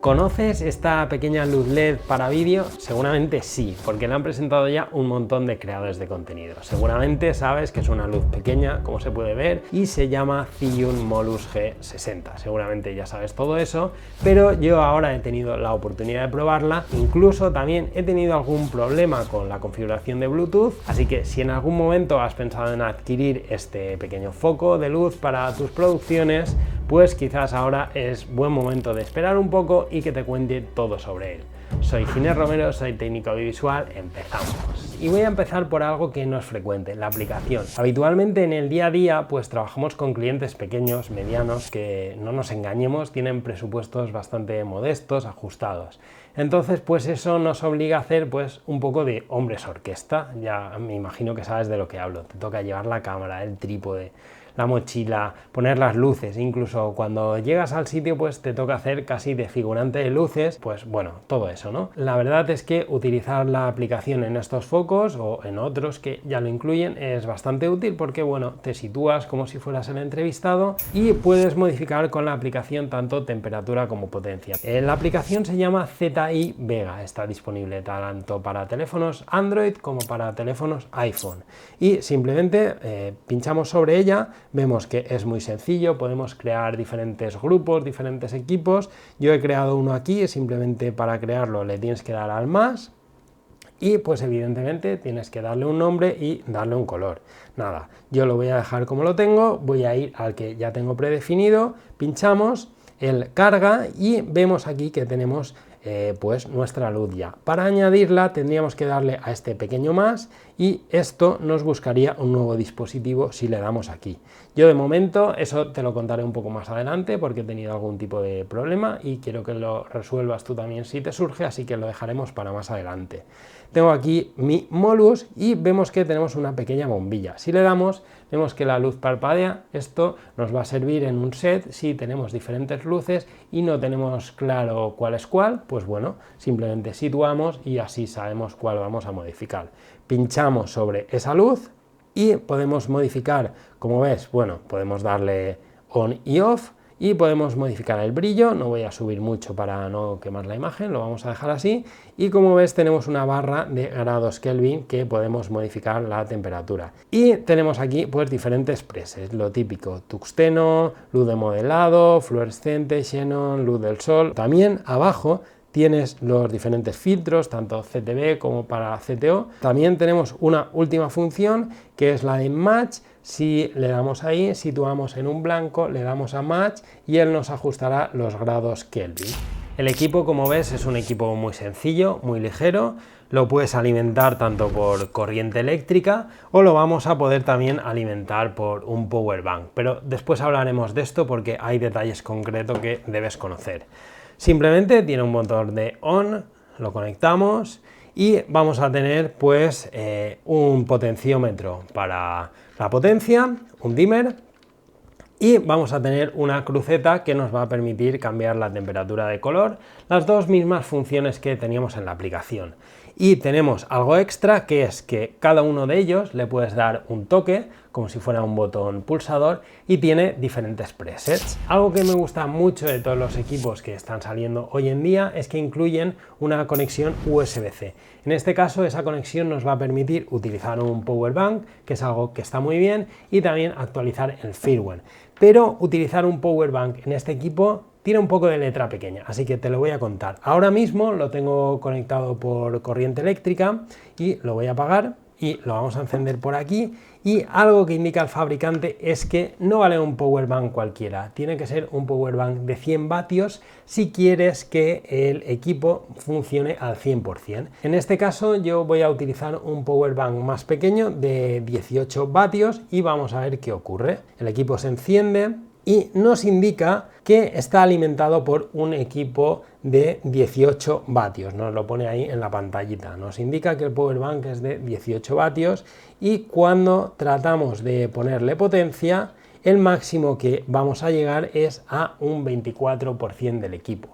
¿Conoces esta pequeña luz LED para vídeo? Seguramente sí, porque la han presentado ya un montón de creadores de contenido. Seguramente sabes que es una luz pequeña, como se puede ver, y se llama Zhiyun Molus G60. Seguramente ya sabes todo eso, pero yo ahora he tenido la oportunidad de probarla. Incluso también he tenido algún problema con la configuración de Bluetooth, así que si en algún momento has pensado en adquirir este pequeño foco de luz para tus producciones, pues quizás ahora es buen momento de esperar un poco y que te cuente todo sobre él. Soy Ginés Romero, soy técnico audiovisual, empezamos. Y voy a empezar por algo que no es frecuente, la aplicación. Habitualmente en el día a día pues trabajamos con clientes pequeños, medianos, que no nos engañemos, tienen presupuestos bastante modestos, ajustados. Entonces pues eso nos obliga a hacer pues un poco de hombres orquesta, ya me imagino que sabes de lo que hablo, te toca llevar la cámara, el trípode, la mochila, poner las luces, incluso cuando llegas al sitio pues te toca hacer casi de figurante de luces, pues bueno, todo eso, ¿no? La verdad es que utilizar la aplicación en estos focos o en otros que ya lo incluyen es bastante útil porque bueno, te sitúas como si fueras el entrevistado y puedes modificar con la aplicación tanto temperatura como potencia. La aplicación se llama ZI Vega, está disponible tanto para teléfonos Android como para teléfonos iPhone y simplemente pinchamos sobre ella. Vemos que es muy sencillo, podemos crear diferentes grupos, diferentes equipos. Yo he creado uno aquí, simplemente para crearlo le tienes que dar al más y pues evidentemente tienes que darle un nombre y darle un color. Nada, yo lo voy a dejar como lo tengo, voy a ir al que ya tengo predefinido, pinchamos, él carga y vemos aquí que tenemos pues nuestra luz ya. Para añadirla tendríamos que darle a este pequeño más y esto nos buscaría un nuevo dispositivo si le damos aquí. Yo de momento eso te lo contaré un poco más adelante porque he tenido algún tipo de problema y quiero que lo resuelvas tú también si te surge, así que lo dejaremos para más adelante. Tengo aquí mi Molus y vemos que tenemos una pequeña bombilla. Si le damos, vemos que la luz parpadea. Esto nos va a servir en un set si tenemos diferentes luces y no tenemos claro cuál es cuál, pues bueno, simplemente situamos y así sabemos cuál vamos a modificar. Pinchamos sobre esa luz y podemos modificar, como ves, bueno, podemos darle on y off y podemos modificar el brillo. No voy a subir mucho para no quemar la imagen, lo vamos a dejar así y como ves tenemos una barra de grados Kelvin que podemos modificar la temperatura y tenemos aquí pues diferentes presets, lo típico, tuxteno, luz de modelado, fluorescente, xenon, luz del sol. También abajo tienes los diferentes filtros, tanto CTB como para CTO. También tenemos una última función que es la de Match. Si le damos ahí, situamos en un blanco, le damos a Match y él nos ajustará los grados Kelvin. El equipo, como ves, es un equipo muy sencillo, muy ligero. Lo puedes alimentar tanto por corriente eléctrica o lo vamos a poder también alimentar por un power bank. Pero después hablaremos de esto porque hay detalles concretos que debes conocer. Simplemente tiene un motor de on, lo conectamos y vamos a tener pues un potenciómetro para la potencia, un dimmer y vamos a tener una cruceta que nos va a permitir cambiar la temperatura de color, las dos mismas funciones que teníamos en la aplicación. Y tenemos algo extra que es que cada uno de ellos le puedes dar un toque como si fuera un botón pulsador y tiene diferentes presets. Algo que me gusta mucho de todos los equipos que están saliendo hoy en día es que incluyen una conexión USB-C. En este caso esa conexión nos va a permitir utilizar un power bank, que es algo que está muy bien, y también actualizar el firmware. Pero utilizar un power bank en este equipo tiene un poco de letra pequeña, así que te lo voy a contar. Ahora mismo lo tengo conectado por corriente eléctrica y lo voy a apagar y lo vamos a encender por aquí y algo que indica el fabricante es que no vale un power bank cualquiera, tiene que ser un power bank de 100 vatios si quieres que el equipo funcione al 100%. En este caso yo voy a utilizar un power bank más pequeño de 18 vatios y vamos a ver qué ocurre. El equipo se enciende y nos indica que está alimentado por un equipo de 18 vatios, nos lo pone ahí en la pantallita, nos indica que el power bank es de 18 vatios y cuando tratamos de ponerle potencia, el máximo que vamos a llegar es a un 24% del equipo.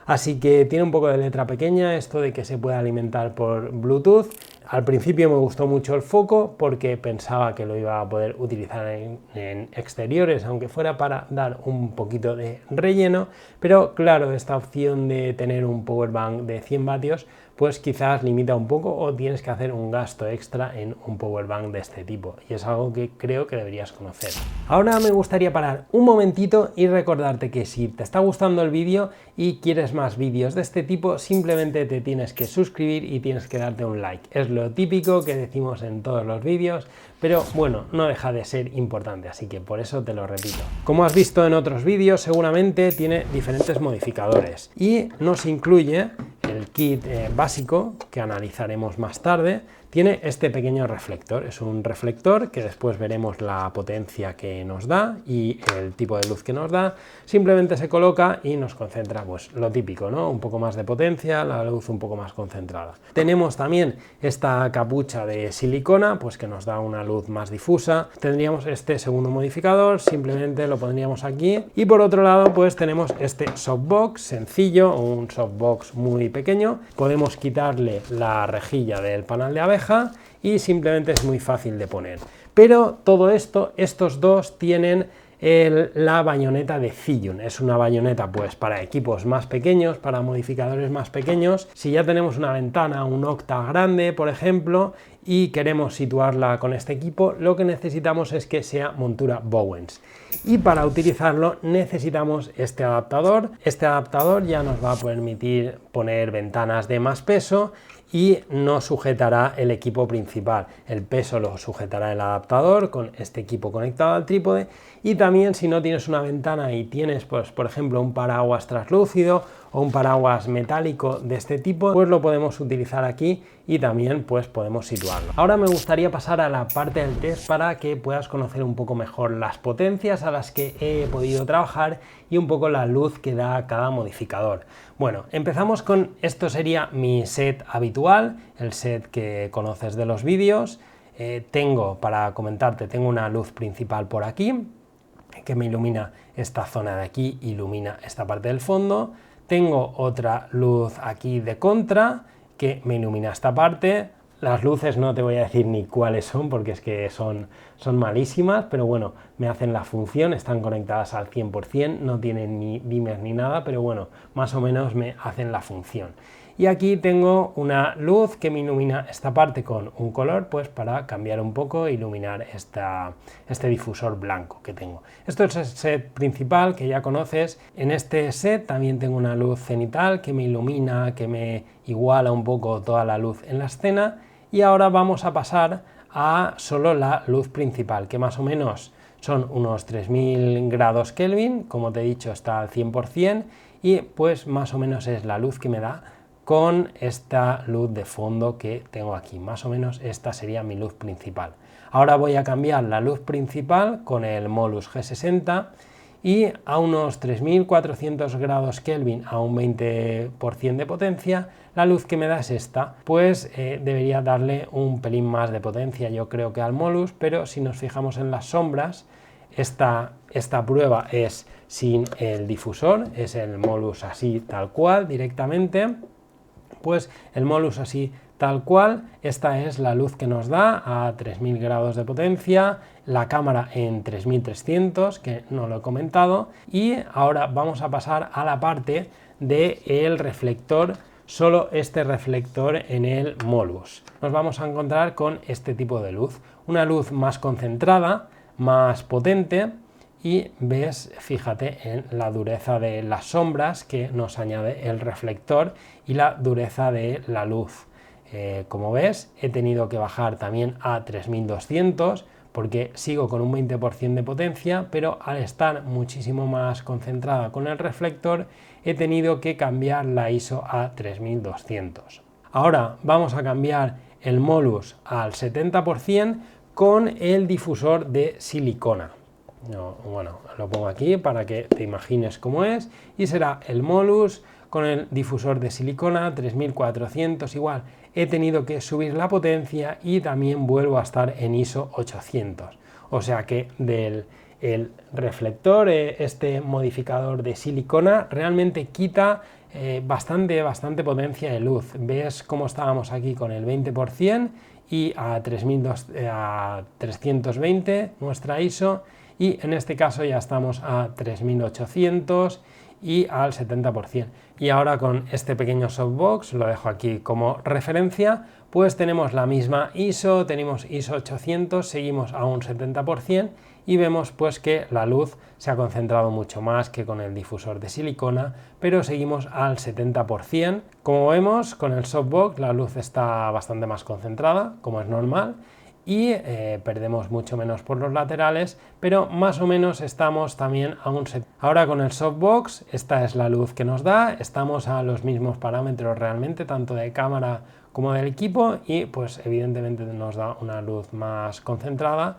Así que tiene un poco de letra pequeña esto de que se puede alimentar por Bluetooth. Al principio me gustó mucho el foco porque pensaba que lo iba a poder utilizar en exteriores, aunque fuera para dar un poquito de relleno, pero claro, esta opción de tener un power bank de 100 vatios pues quizás limita un poco o tienes que hacer un gasto extra en un power bank de este tipo, y es algo que creo que deberías conocer. Ahora me gustaría parar un momentito y recordarte que si te está gustando el vídeo y quieres más vídeos de este tipo, simplemente te tienes que suscribir y tienes que darte un like. Es lo típico que decimos en todos los vídeos, pero bueno, no deja de ser importante, así que por eso te lo repito. Como has visto en otros vídeos, seguramente tiene diferentes modificadores y nos incluye el kit básico que analizaremos más tarde. Tiene este pequeño reflector, es un reflector que después veremos la potencia que nos da y el tipo de luz que nos da. Simplemente se coloca y nos concentra pues lo típico, ¿no? Un poco más de potencia, la luz un poco más concentrada. Tenemos también esta capucha de silicona, pues que nos da una luz más difusa. Tendríamos este segundo modificador, simplemente lo pondríamos aquí. Y por otro lado, pues tenemos este softbox sencillo, un softbox muy pequeño. Podemos quitarle la rejilla del panal de abeja y simplemente es muy fácil de poner. Pero todo esto, estos dos tienen la bayoneta de Zhiyun. Es una bayoneta pues para equipos más pequeños, para modificadores más pequeños. Si ya tenemos una ventana, un octa grande, por ejemplo, y queremos situarla con este equipo, lo que necesitamos es que sea montura Bowens. Y para utilizarlo necesitamos este adaptador. Este adaptador ya nos va a permitir poner ventanas de más peso y no sujetará el equipo principal. El peso lo sujetará el adaptador con este equipo conectado al trípode, y también si no tienes una ventana y tienes pues por ejemplo un paraguas translúcido o un paraguas metálico de este tipo, pues lo podemos utilizar aquí y también pues podemos situarlo. Ahora me gustaría pasar a la parte del test para que puedas conocer un poco mejor las potencias a las que he podido trabajar y un poco la luz que da cada modificador. Bueno, empezamos con esto, sería mi set habitual, el set que conoces de los vídeos. Para comentarte, tengo una luz principal por aquí que me ilumina esta zona de aquí, ilumina esta parte del fondo. Tengo otra luz aquí de contra que me ilumina esta parte. Las luces no te voy a decir ni cuáles son porque es que son malísimas, pero bueno, me hacen la función, están conectadas al 100%, no tienen ni dimmer ni nada, pero bueno, más o menos me hacen la función. Y aquí tengo una luz que me ilumina esta parte con un color, pues para cambiar un poco e iluminar este difusor blanco que tengo. Esto es el set principal que ya conoces. En este set también tengo una luz cenital que me ilumina, que me iguala un poco toda la luz en la escena. Y ahora vamos a pasar a solo la luz principal, que más o menos son unos 3000 grados Kelvin, como te he dicho está al 100%, y pues más o menos es la luz que me da con esta luz de fondo que tengo aquí. Más o menos esta sería mi luz principal. Ahora voy a cambiar la luz principal con el Molus G60 y a unos 3400 grados Kelvin a un 20% de potencia, la luz que me da es esta. Pues debería darle un pelín más de potencia yo creo que al Molus, pero si nos fijamos en las sombras, esta prueba es sin el difusor, es el Molus así tal cual directamente. Pues el Molus así tal cual, esta es la luz que nos da a 3000 grados de potencia, la cámara en 3300, que no lo he comentado, y ahora vamos a pasar a la parte del reflector, solo este reflector en el Molus. Nos vamos a encontrar con este tipo de luz, una luz más concentrada, más potente, y ves, fíjate en la dureza de las sombras que nos añade el reflector y la dureza de la luz. Como ves, he tenido que bajar también a 3200 porque sigo con un 20% de potencia, pero al estar muchísimo más concentrada con el reflector he tenido que cambiar la ISO a 3200. Ahora vamos a cambiar el Molus al 70% con el difusor de silicona. Bueno, lo pongo aquí para que te imagines cómo es, y será el Molus con el difusor de silicona 3400 igual. He tenido que subir la potencia y también vuelvo a estar en ISO 800, o sea que el reflector, este modificador de silicona, realmente quita bastante potencia de luz. Ves cómo estábamos aquí con el 20% y a 320 nuestra ISO, y en este caso ya estamos a 3800 y al 70%. Y ahora con este pequeño softbox, lo dejo aquí como referencia, pues tenemos la misma ISO, tenemos ISO 800, seguimos a un 70% y vemos pues que la luz se ha concentrado mucho más que con el difusor de silicona, pero seguimos al 70%. Como vemos, con el softbox la luz está bastante más concentrada, como es normal, y perdemos mucho menos por los laterales, pero más o menos estamos también a un 70%. Ahora con el softbox, esta es la luz que nos da, estamos a los mismos parámetros realmente, tanto de cámara como del equipo, y pues evidentemente nos da una luz más concentrada.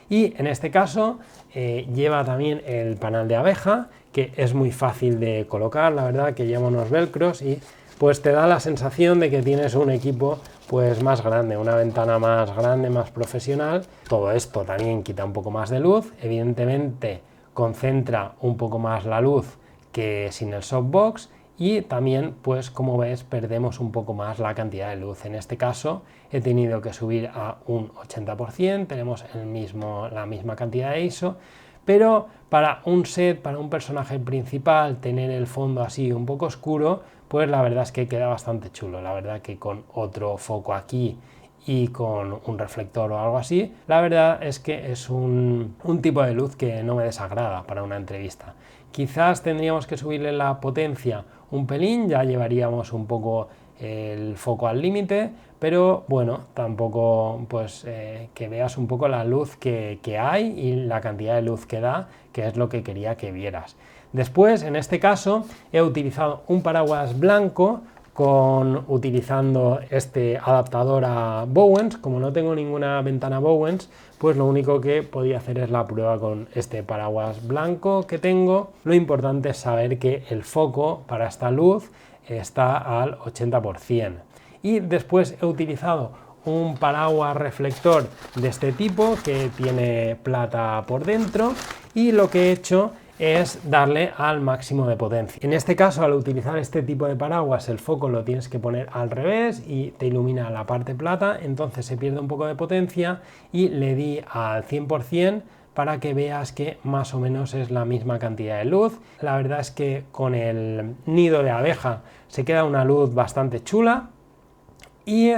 Y en este caso lleva también el panel de abeja, que es muy fácil de colocar, la verdad, que lleva unos velcros y pues te da la sensación de que tienes un equipo pues más grande, una ventana más grande, más profesional. Todo esto también quita un poco más de luz, evidentemente concentra un poco más la luz que sin el softbox, y también pues como ves perdemos un poco más la cantidad de luz. En este caso he tenido que subir a un 80%, tenemos la misma cantidad de ISO, pero para un set, para un personaje principal, tener el fondo así un poco oscuro, pues la verdad es que queda bastante chulo. La verdad que con otro foco aquí y con un reflector o algo así, la verdad es que es un tipo de luz que no me desagrada para una entrevista. Quizás tendríamos que subirle la potencia un pelín, ya llevaríamos un poco el foco al límite, pero bueno, tampoco pues que veas un poco la luz que hay y la cantidad de luz que da, que es lo que quería que vieras. Después, en este caso, he utilizado un paraguas blanco utilizando este adaptador a Bowens. Como no tengo ninguna ventana Bowens, pues lo único que podía hacer es la prueba con este paraguas blanco que tengo. Lo importante es saber que el foco para esta luz está al 80%. Y después he utilizado un paraguas reflector de este tipo que tiene plata por dentro, y lo que he hecho es darle al máximo de potencia. En este caso, al utilizar este tipo de paraguas, el foco lo tienes que poner al revés y te ilumina la parte plata, entonces se pierde un poco de potencia, y le di al 100% para que veas que más o menos es la misma cantidad de luz. La verdad es que con el nido de abeja se queda una luz bastante chula, y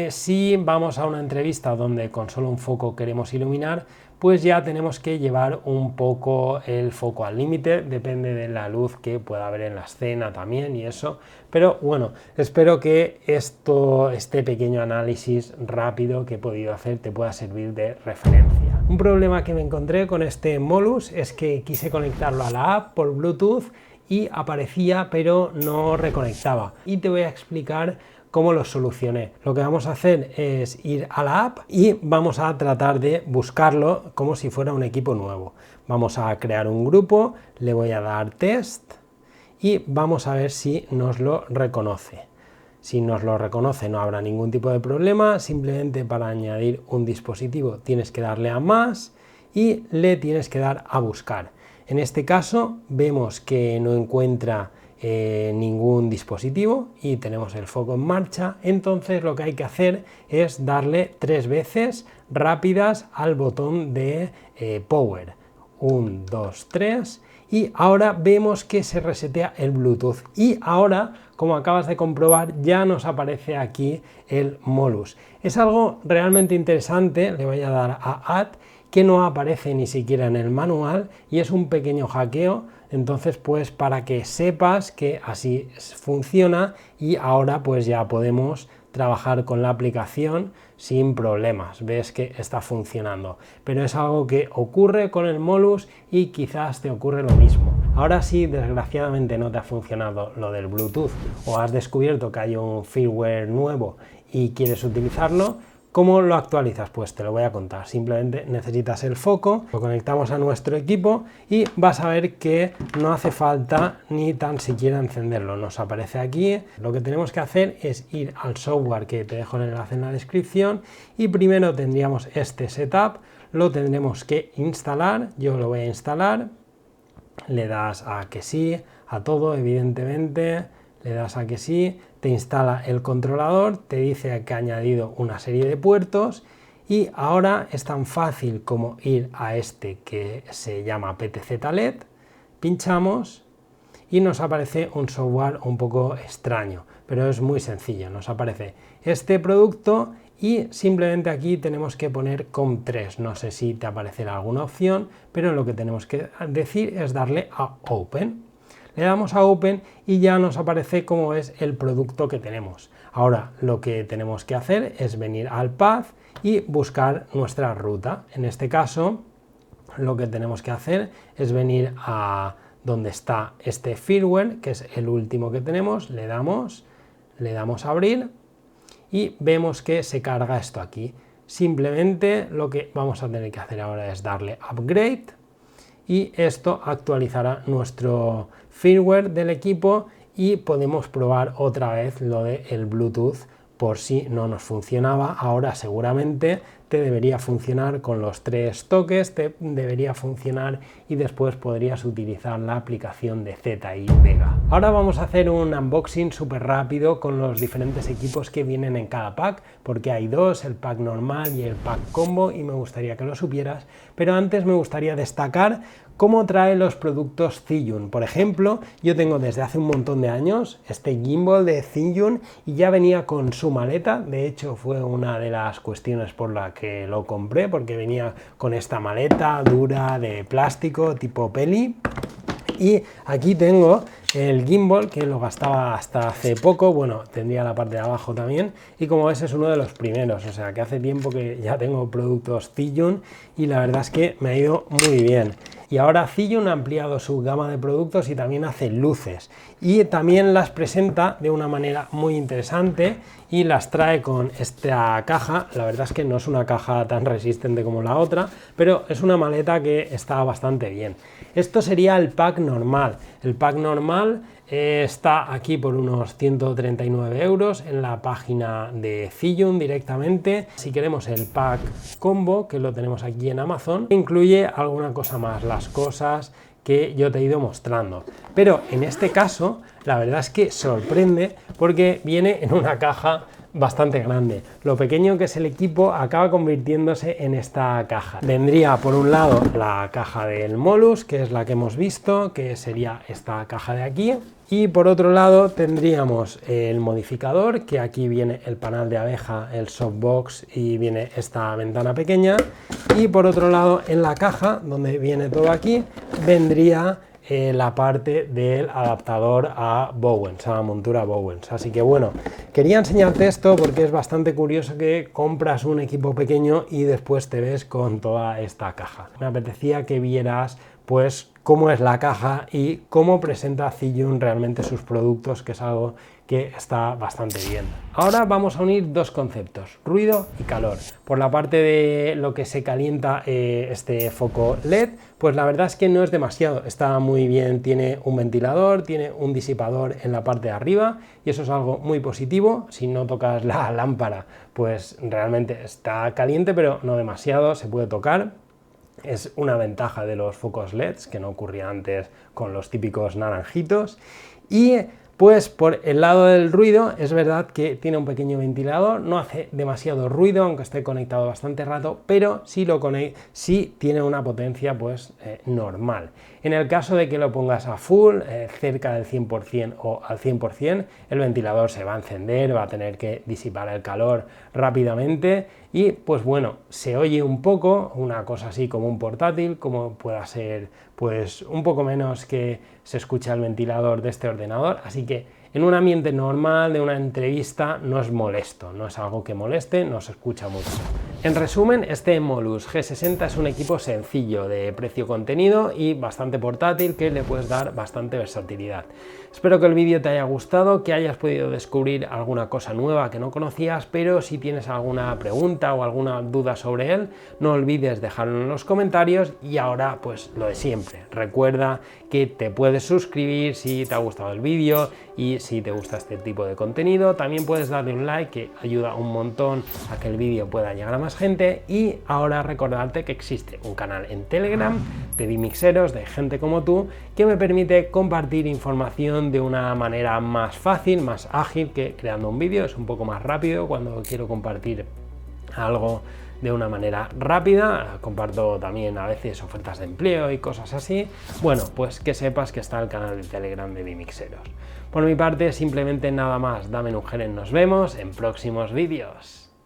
si vamos a una entrevista donde con solo un foco queremos iluminar, pues ya tenemos que llevar un poco el foco al límite, depende de la luz que pueda haber en la escena también y eso. Pero bueno, espero que este pequeño análisis rápido que he podido hacer te pueda servir de referencia. Un problema que me encontré con este Molus es que quise conectarlo a la app por Bluetooth y aparecía pero no reconectaba, y te voy a explicar cómo lo solucioné. Lo que vamos a hacer es ir a la app y vamos a tratar de buscarlo como si fuera un equipo nuevo. Vamos a crear un grupo, le voy a dar test y vamos a ver si nos lo reconoce. Si nos lo reconoce no habrá ningún tipo de problema, simplemente para añadir un dispositivo tienes que darle a más y le tienes que dar a buscar. En este caso vemos que no encuentra ningún dispositivo y tenemos el foco en marcha. Entonces lo que hay que hacer es darle 3 veces rápidas al botón de power. 1, 2, 3, y ahora vemos que se resetea el Bluetooth, y ahora, como acabas de comprobar, ya nos aparece aquí el Molus. Es algo realmente interesante. Le voy a dar a Add, que no aparece ni siquiera en el manual, y es un pequeño hackeo. Entonces, pues para que sepas que así funciona, y ahora pues ya podemos trabajar con la aplicación sin problemas. Ves que está funcionando, pero es algo que ocurre con el Molus y quizás te ocurre lo mismo. Ahora sí, desgraciadamente no te ha funcionado lo del Bluetooth, o has descubierto que hay un firmware nuevo y quieres utilizarlo. ¿Cómo lo actualizas? Pues te lo voy a contar. Simplemente necesitas el foco, lo conectamos a nuestro equipo y vas a ver que no hace falta ni tan siquiera encenderlo. Nos aparece aquí. Lo que tenemos que hacer es ir al software, que te dejo el enlace en la descripción, y primero tendríamos este setup, lo tendremos que instalar. Yo lo voy a instalar. Le das a que sí, a todo, evidentemente. le das a que sí, te instala el controlador, te dice que ha añadido una serie de puertos y ahora es tan fácil como ir a este que se llama PTZ-LED, pinchamos y nos aparece un software un poco extraño, pero es muy sencillo, nos aparece este producto y simplemente aquí tenemos que poner COM3, no sé si te aparecerá alguna opción, pero lo que tenemos que decir es darle a Open. Le damos a Open y ya nos aparece cómo es el producto que tenemos. Ahora lo que tenemos que hacer es venir al Path y buscar nuestra ruta. En este caso lo que tenemos que hacer es venir a donde está este firmware, que es el último que tenemos, le damos a abrir y vemos que se carga esto aquí. Simplemente lo que vamos a tener que hacer ahora es darle Upgrade y esto actualizará nuestro firmware del equipo y podemos probar otra vez lo del Bluetooth por si no nos funcionaba. Ahora seguramente te debería funcionar con los 3 toques, te debería funcionar y después podrías utilizar la aplicación de ZTE Vega. Ahora vamos a hacer un unboxing súper rápido con los diferentes equipos que vienen en cada pack, porque hay dos, el pack normal y el pack combo, y me gustaría que lo supieras, pero antes me gustaría destacar cómo trae los productos Zhiyun. Por ejemplo, yo tengo desde hace un montón de años este gimbal de Zhiyun y ya venía con su maleta. De hecho, fue una de las cuestiones por la que lo compré, porque venía con esta maleta dura de plástico tipo peli. Y aquí tengo el gimbal, que lo gastaba hasta hace poco, bueno, tendría la parte de abajo también, y como ves es uno de los primeros, o sea que hace tiempo que ya tengo productos Zhiyun y la verdad es que me ha ido muy bien. Y ahora Zhiyun ha ampliado su gama de productos y también hace luces y también las presenta de una manera muy interesante y las trae con esta caja. La verdad es que no es una caja tan resistente como la otra, pero es una maleta que está bastante bien. Esto sería el pack normal. El pack normal está aquí por unos 139 euros en la página de Zhiyun directamente. Si queremos el pack combo, que lo tenemos aquí en Amazon, incluye alguna cosa más, las cosas que yo te he ido mostrando. Pero en este caso, la verdad es que sorprende porque viene en una caja bastante grande. Lo pequeño que es el equipo acaba convirtiéndose en esta caja. Vendría por un lado la caja del Molus, que es la que hemos visto, que sería esta caja de aquí. Y por otro lado tendríamos el modificador, que aquí viene el panal de abeja, el softbox y viene esta ventana pequeña. Y por otro lado en la caja, donde viene todo aquí, vendría la parte del adaptador a Bowens, a la montura Bowens. Así que bueno, quería enseñarte esto porque es bastante curioso que compras un equipo pequeño y después te ves con toda esta caja. Me apetecía que vieras pues cómo es la caja y cómo presenta Zhiyun realmente sus productos, que es algo que está bastante bien. Ahora vamos a unir dos conceptos, ruido y calor. Por la parte de lo que se calienta este foco LED, pues la verdad es que no es demasiado, está muy bien, tiene un ventilador, tiene un disipador en la parte de arriba y eso es algo muy positivo. Si no tocas la lámpara, pues realmente está caliente, pero no demasiado, se puede tocar. Es una ventaja de los focos LEDs que no ocurría antes con los típicos naranjitos. Y pues por el lado del ruido es verdad que tiene un pequeño ventilador, no hace demasiado ruido aunque esté conectado bastante rato, pero sí tiene una potencia pues normal. En el caso de que lo pongas a full, cerca del 100% o al 100%, el ventilador se va a encender, va a tener que disipar el calor rápidamente y pues bueno, se oye un poco, una cosa así como un portátil, como pueda ser pues un poco menos que se escucha el ventilador de este ordenador, así que en un ambiente normal de una entrevista no es molesto, no es algo que moleste, no se escucha mucho. En resumen, este Molus G60 es un equipo sencillo de precio-contenido y bastante portátil que le puedes dar bastante versatilidad. Espero que el vídeo te haya gustado, que hayas podido descubrir alguna cosa nueva que no conocías, pero si tienes alguna pregunta o alguna duda sobre él, no olvides dejarlo en los comentarios y ahora pues lo de siempre. Recuerda que te puedes suscribir si te ha gustado el vídeo y si te gusta este tipo de contenido. También puedes darle un like que ayuda un montón a que el vídeo pueda llegar a más gente y ahora recordarte que existe un canal en Telegram de Vmixeros, de gente como tú, que me permite compartir información de una manera más fácil, más ágil que creando un vídeo. Es un poco más rápido cuando quiero compartir algo de una manera rápida. Comparto también a veces ofertas de empleo y cosas así. Bueno, pues que sepas que está el canal de Telegram de Vmixeros. Por mi parte, simplemente nada más. Dame Ujeren, nos vemos en próximos vídeos.